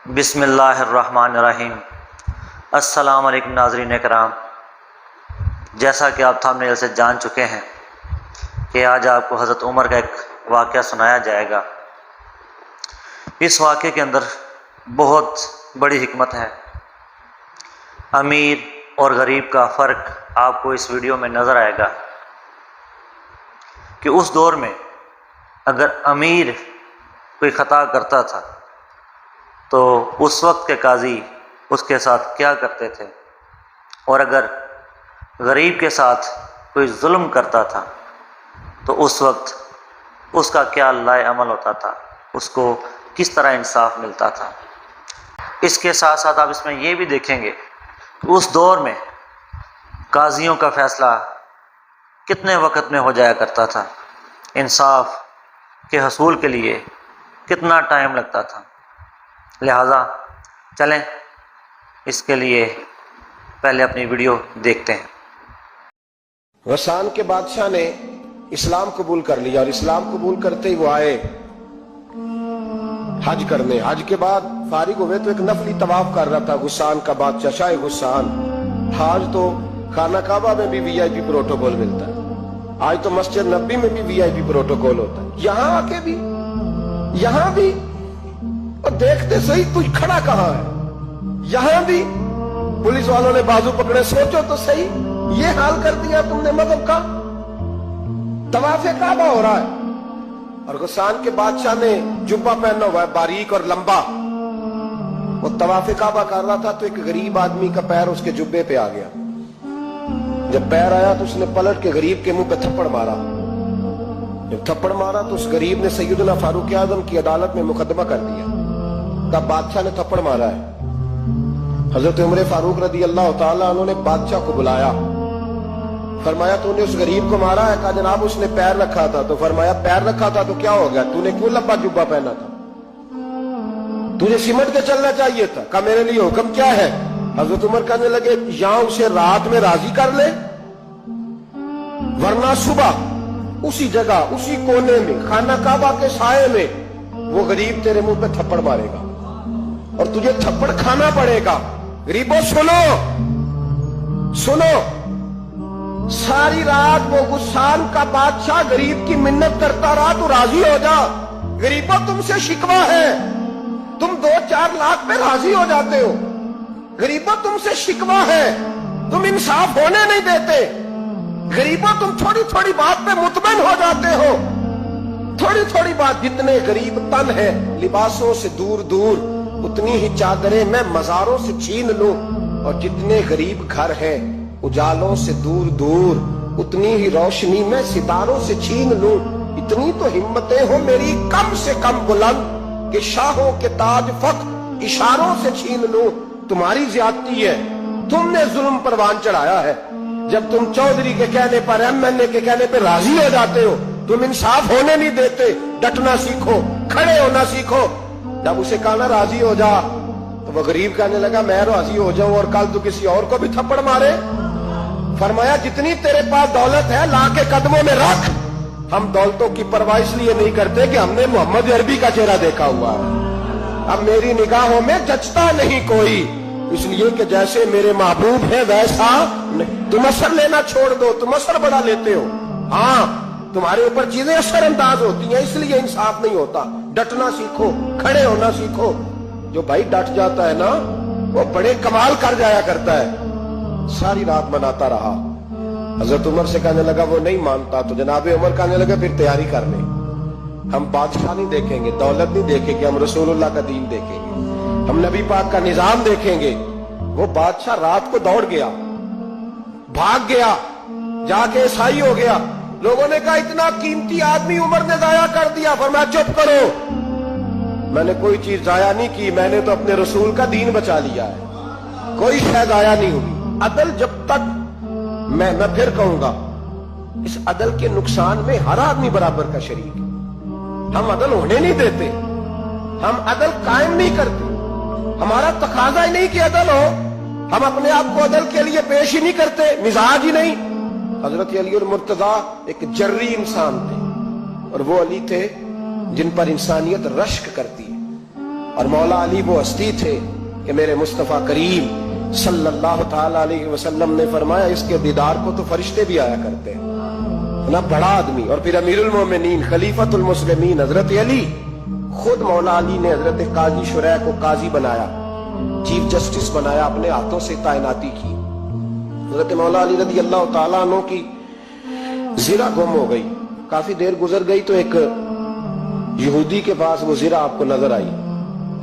بسم اللہ الرحمن الرحیم۔ السلام علیکم ناظرین کرام، جیسا کہ آپ تھمبنیل سے جان چکے ہیں کہ آج آپ کو حضرت عمر کا ایک واقعہ سنایا جائے گا۔ اس واقعے کے اندر بہت بڑی حکمت ہے۔ امیر اور غریب کا فرق آپ کو اس ویڈیو میں نظر آئے گا کہ اس دور میں اگر امیر کوئی خطا کرتا تھا تو اس وقت کے قاضی اس کے ساتھ کیا کرتے تھے، اور اگر غریب کے ساتھ کوئی ظلم کرتا تھا تو اس وقت اس کا کیا لائے عمل ہوتا تھا، اس کو کس طرح انصاف ملتا تھا۔ اس کے ساتھ ساتھ آپ اس میں یہ بھی دیکھیں گے کہ اس دور میں قاضیوں کا فیصلہ کتنے وقت میں ہو جایا کرتا تھا، انصاف کے حصول کے لیے کتنا ٹائم لگتا تھا۔ لہٰذا چلیں اس کے لیے پہلے اپنی ویڈیو دیکھتے ہیں۔ غسان کے بادشاہ نے اسلام قبول کر لیا، اور اسلام قبول کرتے ہی وہ آئے حج کرنے۔ حج کے بعد فارغ ہوئے تو ایک نفلی طواف کر رہا تھا غسان کا بادشاہ، شاہ غسان۔ آج تو خانہ کعبہ میں بھی وی آئی پی پروٹوکول ملتا ہے، آج تو مسجد نبی میں بھی وی آئی پی پروٹوکول ہوتا ہے، یہاں آ کے بھی یہاں بھی اور دیکھتے صحیح کچھ کھڑا کہاں ہے، یہاں بھی پولیس والوں نے بازو پکڑے۔ سوچو تو صحیح، یہ حال کر دیا تم نے مذہب کا۔ طواف کعبہ ہو رہا ہے اور غسان کے بادشاہ نے جبہ پہنا ہوا ہے باریک اور لمبا، وہ طواف کعبہ کر رہا تھا تو ایک غریب آدمی کا پیر اس کے جبے پہ آ گیا۔ جب پیر آیا تو اس نے پلٹ کے غریب کے منہ پہ تھپڑ مارا۔ جب تھپڑ مارا تو اس غریب نے سیدنا فاروق اعظم کی عدالت میں مقدمہ کر دیا، کہا بادشاہ نے تھپڑ مارا ہے۔ حضرت عمر فاروق رضی اللہ تعالیٰ عنہ نے بادشاہ کو بلایا، فرمایا تو نے اس غریب کو مارا ہے؟ کہا جناب اس نے پیر رکھا تھا۔ تو فرمایا پیر رکھا تھا تو کیا ہو گیا، تو نے کیوں لمبا جبہ پہنا تھا، تجھے سمٹ کے چلنا چاہیے تھا۔ کہا میرے لیے حکم کیا ہے؟ حضرت عمر کہنے لگے یہاں اسے رات میں راضی کر لے، ورنہ صبح اسی جگہ اسی کونے میں خانہ کعبہ کے سائے میں وہ غریب تیرے منہ پہ تھپڑ مارے گا اور تجھے تھپڑ کھانا پڑے گا۔ غریبوں سنو سنو، ساری رات وہ غسان کا بادشاہ غریب کی منت کرتا رہا تو راضی ہو جا۔ غریبوں تم سے شکوہ ہے، تم 2-4 لاکھ پہ راضی ہو جاتے ہو۔ غریبوں تم سے شکوہ ہے، تم انصاف ہونے نہیں دیتے۔ غریبوں تم تھوڑی تھوڑی بات پہ مطمئن ہو جاتے ہو، تھوڑی تھوڑی بات۔ جتنے غریب تن ہے لباسوں سے دور دور، اتنی ہی چادریں میں مزاروں سے چھین لوں، اور جتنے غریب گھر ہیں اجالوں سے دور دور، اتنی ہی روشنی میں ستاروں سے چھین لوں۔ اتنی تو ہمتیں ہو میری کم سے کم بلند کہ شاہوں کے تاج فخر اشاروں سے چھین لوں۔ تمہاری زیادتی ہے، تم نے ظلم پروان چڑھایا ہے۔ جب تم چودھری کے کہنے پر ایم این اے کے کہنے پہ راضی ہو جاتے ہو، تم انصاف ہونے نہیں دیتے۔ ڈٹنا سیکھو، کھڑے ہونا سیکھو۔ جب اسے کہا نا راضی ہو جا تو وہ غریب کہنے لگا میں راضی ہو جاؤں اور کل تو کسی اور کو بھی تھپڑ مارے؟ فرمایا جتنی تیرے پاس دولت ہے لا کے قدموں میں رکھ۔ ہم دولتوں کی پرواہ اس لیے نہیں کرتے کہ ہم نے محمد عربی کا چہرہ دیکھا ہوا ہے، اب میری نگاہوں میں جچتا نہیں کوئی، اس لیے کہ جیسے میرے محبوب ہیں ویسا نہیں۔ تم اثر لینا چھوڑ دو، تم اثر بڑا لیتے ہو۔ ہاں تمہارے اوپر چیزیں اثر انداز ہوتی ہیں، اس لیے انصاف نہیں ہوتا۔ ڈٹنا سیکھو، کھڑے ہونا سیکھو۔ جو بھائی ڈٹ جاتا ہے نا وہ بڑے کمال کر جایا کرتا ہے۔ ساری رات مناتا رہا۔ حضرت عمر سے کہنے لگا وہ نہیں مانتا، تو جناب عمر کہنے لگا پھر تیاری کر لیں، ہم بادشاہ نہیں دیکھیں گے، دولت نہیں دیکھیں گے، ہم رسول اللہ کا دین دیکھیں گے، ہم نبی پاک کا نظام دیکھیں گے۔ وہ بادشاہ رات کو دوڑ گیا، بھاگ گیا، جا کے عیسائی ہو گیا۔ لوگوں نے کہا اتنا قیمتی آدمی عمر نے ضائع کر دیا۔ فرمایا چپ کرو، میں نے کوئی چیز ضائع نہیں کی، میں نے تو اپنے رسول کا دین بچا لیا ہے، کوئی شے ضائع نہیں ہوگی۔ عدل جب تک میں پھر کہوں گا اس عدل کے نقصان میں ہر آدمی برابر کا شریک ہے۔ ہم عدل ہونے نہیں دیتے، ہم عدل قائم نہیں کرتے، ہمارا تقاضا ہی نہیں کہ عدل ہو، ہم اپنے آپ کو عدل کے لیے پیش ہی نہیں کرتے، مزاج ہی نہیں۔ حضرت علی المرتضیٰ ایک جری انسان تھے، اور وہ علی تھے جن پر انسانیت رشک کرتی ہے۔ اور مولا علی وہ ہستی تھے کہ میرے مصطفیٰ کریم صلی اللہ تعالی علیہ وسلم نے فرمایا اس کے دیدار کو تو فرشتے بھی آیا کرتے ہیں، اتنا بڑا آدمی۔ اور پھر امیر المومنین خلیفۃ المسلمین حضرت علی، خود مولا علی نے حضرت قاضی شریح کو قاضی بنایا، چیف جسٹس بنایا، اپنے ہاتھوں سے تعیناتی کی۔ حضرت مولا علی رضی اللہ تعالیٰ عنہ کی زرہ گم ہو گئی، کافی دیر گزر گئی تو ایک یہودی کے پاس وہ زرہ آپ کو نظر آئی۔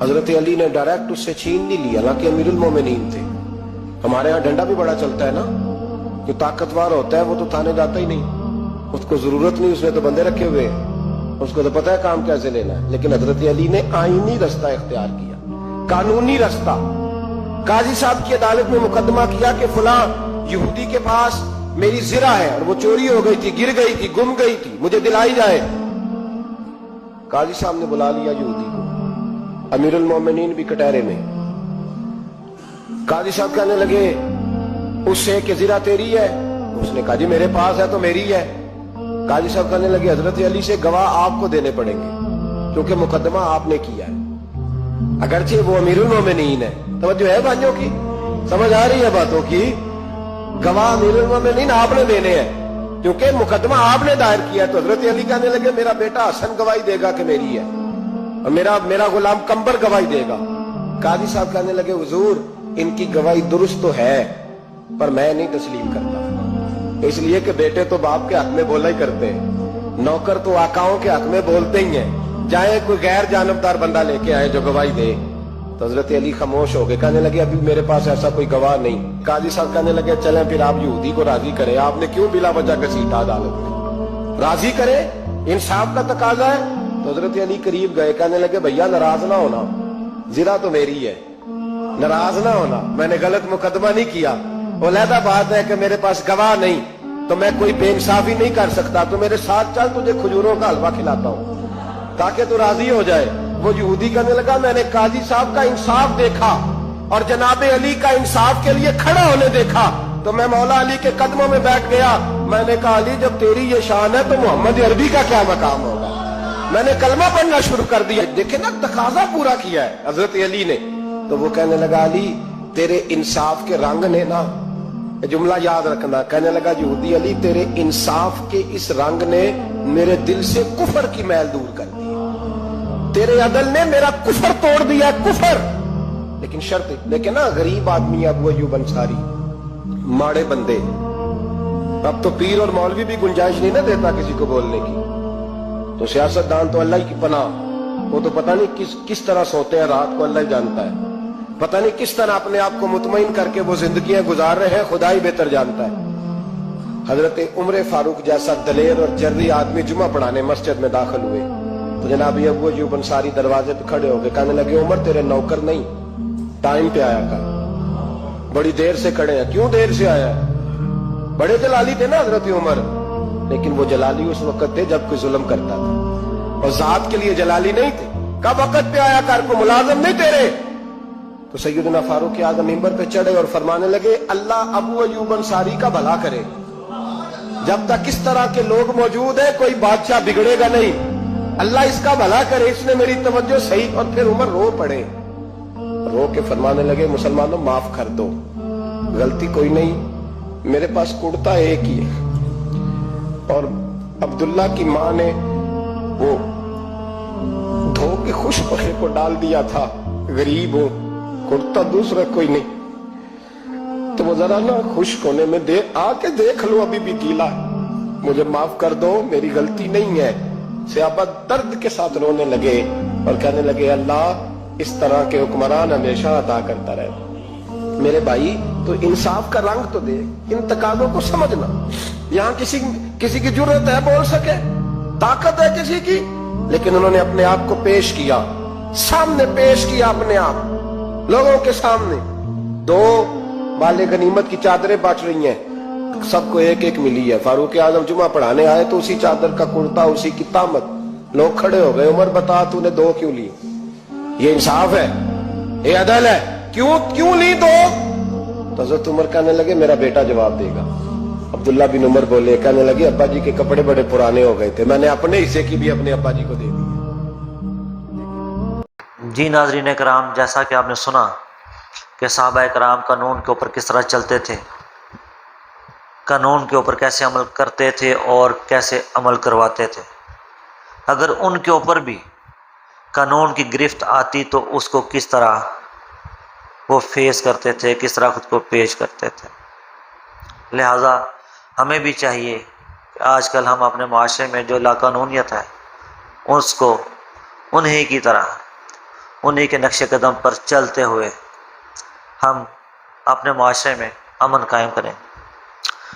حضرت علی نے ڈائریکٹ اس سے چھین نہیں لیا، حالانکہ امیر المومنین تھے۔ ہمارے ہاں ڈنڈا بھی بڑا چلتا ہے نا، جو طاقتور ہوتا ہے وہ تو تھانے جاتا ہی نہیں، اس کو ضرورت نہیں، اس نے تو بندے رکھے ہوئے ہیں، اس کو تو پتہ ہے کام کیسے لینا ہے۔ لیکن حضرت علی نے آئینی رستہ اختیار کیا، قانونی رستہ۔ قاضی صاحب کی عدالت میں مقدمہ کیا کہ فلاں یہودی کے پاس میری زرہ ہے اور وہ چوری ہو گئی تھی، گر گئی تھی، گم گئی تھی، مجھے دلائی جائے۔ قاضی صاحب نے بلا لیا یہودی کو، امیر المومنین بھی کٹہرے میں۔ قاضی صاحب کہنے لگے اس سے کہ زرہ تیری ہے؟ اس نے کہا جی میرے پاس ہے تو میری ہے۔ قاضی صاحب کہنے لگے حضرت علی سے گواہ آپ کو دینے پڑیں گے کیونکہ مقدمہ آپ نے کیا ہے، اگرچہ وہ امیر المومنین ہے۔ توجہ ہے بھائیوں کی، سمجھ آ رہی ہے باتوں کی؟ گواہ امیر المومنین آپ نے دینے ہیں کیونکہ مقدمہ آپ نے دائر کیا۔ تو حضرت علی کہنے لگے میرا بیٹا حسن گواہی دے گا کہ میری ہے، اور میرا غلام کمبر گواہی دے گا۔ قاضی صاحب کہنے لگے حضور ان کی گواہی درست تو ہے پر میں نہیں تسلیم کرتا، اس لیے کہ بیٹے تو باپ کے حق میں بولا ہی کرتے ہیں، نوکر تو آقاؤں کے حق میں بولتے ہی ہیں، چاہے کوئی غیر جانبدار بندہ لے کے آئے جو گواہی دے۔ تو حضرت علی خاموش ہو گئے، کہنے لگے ابھی میرے پاس ایسا کوئی گواہ نہیں۔ قاضی صاحب کہنے لگے چلیں پھر آپ یہودی کو راضی کریں، آپ نے کیوں بلا وجہ گھسیٹا عدالت میں، راضی کریں، انصاف کا تقاضا ہے۔ تو حضرت علی قریب گئے، کہنے لگے بھیا ناراض نہ ہونا، زرہ تو میری ہے، ناراض نہ ہونا، میں نے غلط مقدمہ نہیں کیا، علیحدہ بات ہے کہ میرے پاس گواہ نہیں تو میں کوئی بے انصافی نہیں کر سکتا، تو میرے ساتھ چل تجھے کھجوروں کا حلوہ کھلاتا ہوں تاکہ تو راضی ہو جائے۔ وہ یہودی کہنے لگا میں نے قاضی صاحب کا انصاف دیکھا اور جناب علی کا انصاف کے لیے کھڑا ہونے دیکھا تو میں مولا علی کے قدموں میں بیٹھ گیا۔ میں نے کہا علی جب تیری یہ شان ہے تو محمد عربی کا کیا مقام ہوگا؟ میں نے کلمہ پڑھنا شروع کر دیا۔ دیکھیں نا تقاضا پورا کیا ہے حضرت علی نے۔ تو وہ کہنے لگا علی تیرے انصاف کے رنگ نے نا، جملہ یاد رکھنا، کہنے لگا یہودی علی تیرے انصاف کے اس رنگ نے میرے دل سے کفر کی میل دور کر دی، تیرے عدل نے میرا کفر توڑ دیا، کفر۔ لیکن شرط، لیکن نا غریب آدمی ابو ایوب انصاری، ماڑے بندے، اب تو پیر اور مولوی بھی گنجائش نہیں نہ دیتا کسی کو بولنے کی، تو سیاستدان تو اللہ کی پناہ، وہ تو پتہ نہیں کس طرح سوتے ہیں رات کو، اللہ ہی جانتا ہے، پتہ نہیں کس طرح اپنے آپ کو مطمئن کر کے وہ زندگیاں گزار رہے ہیں، خدا ہی بہتر جانتا ہے۔ حضرت عمر فاروق جیسا دلیر اور جرری آدمی جمعہ پڑھانے مسجد میں داخل ہوئے تو جناب ابو ایوب انصاری دروازے پہ کھڑے ہو گئے، کہنے لگے عمر تیرے نوکر نہیں، ٹائم پہ آیا کر، بڑی دیر سے کھڑے ہیں، کیوں دیر سے آیا؟ بڑے جلالی تھے نا حضرت عمر، لیکن وہ جلالی اس وقت تھے جب کوئی ظلم کرتا تھا، اور ذات کے لیے جلالی نہیں تھے۔ کب وقت پہ آیا کر، کو ملازم نہیں تیرے؟ تو سیدنا فاروق اعظم منبر پہ چڑھے اور فرمانے لگے اللہ ابو ایوب انصاری کا بھلا کرے، جب تک اس طرح کے لوگ موجود ہیں کوئی بادشاہ بگڑے گا نہیں، اللہ اس کا بھلا کرے، اس نے میری توجہ صحیح۔ اور پھر عمر رو پڑے، رو کے فرمانے لگے مسلمانوں معاف کر دو، غلطی کوئی نہیں، میرے پاس کرتا ایک ہی ہے، اور عبداللہ کی ماں نے وہ دھو کے خشک پکے کو ڈال دیا تھا، غریب ہوں، کرتا دوسرا کوئی نہیں، تو وہ ذرا نا خشک ہونے میں آ کے دیکھ لو ابھی بھی گیلا ہے، مجھے معاف کر دو، میری غلطی نہیں ہے۔ صحابہ درد کے ساتھ رونے لگے اور کہنے لگے اللہ اس طرح کے حکمران ہمیشہ عطا کرتا رہے۔ میرے بھائی تو انصاف کا رنگ تو دے، ان تقاضوں کو سمجھنا۔ یہاں کسی کی جرت ہے بول سکے، طاقت ہے کسی کی، لیکن انہوں نے اپنے آپ کو پیش کیا، سامنے پیش کیا اپنے آپ لوگوں کے سامنے۔ دو مال غنیمت کی چادریں بانٹ رہی ہیں، سب کو ایک ایک ملی ہے۔ فاروق اعظم جمعہ پڑھانے آئے تو اسی چادر کا کرتا، اسی کی تامت، لوگ کھڑے ہو گئے، عمر بتا تو نے دو کیوں لی؟ یہ انصاف ہے، یہ عدل ہے، کیوں لی دو؟ تو حضرت عمر کہنے لگے میرا بیٹا جواب دے گا۔ عبداللہ بن عمر بولے، کہنے لگے ابا جی کے کپڑے بڑے پرانے ہو گئے تھے، میں نے اپنے حصے کی بھی اپنے ابا جی کو دے دی۔ جی ناظرین کرام، جیسا کہ آپ نے سنا کہ صحابہ کرام قانون کے اوپر کس طرح چلتے تھے، قانون کے اوپر کیسے عمل کرتے تھے اور کیسے عمل کرواتے تھے، اگر ان کے اوپر بھی قانون کی گرفت آتی تو اس کو کس طرح وہ فیس کرتے تھے، کس طرح خود کو پیش کرتے تھے۔ لہٰذا ہمیں بھی چاہیے کہ آج کل ہم اپنے معاشرے میں جو لاقانونیت ہے اس کو انہی کی طرح، انہی کے نقش قدم پر چلتے ہوئے ہم اپنے معاشرے میں امن قائم کریں۔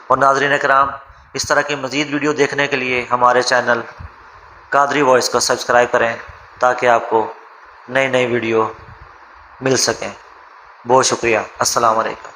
اور ناظرین کرام، اس طرح کی مزید ویڈیو دیکھنے کے لیے ہمارے چینل قادری وائس کو سبسکرائب کریں تاکہ آپ کو نئی ویڈیو مل سکیں۔ بہت شکریہ۔ السلام علیکم۔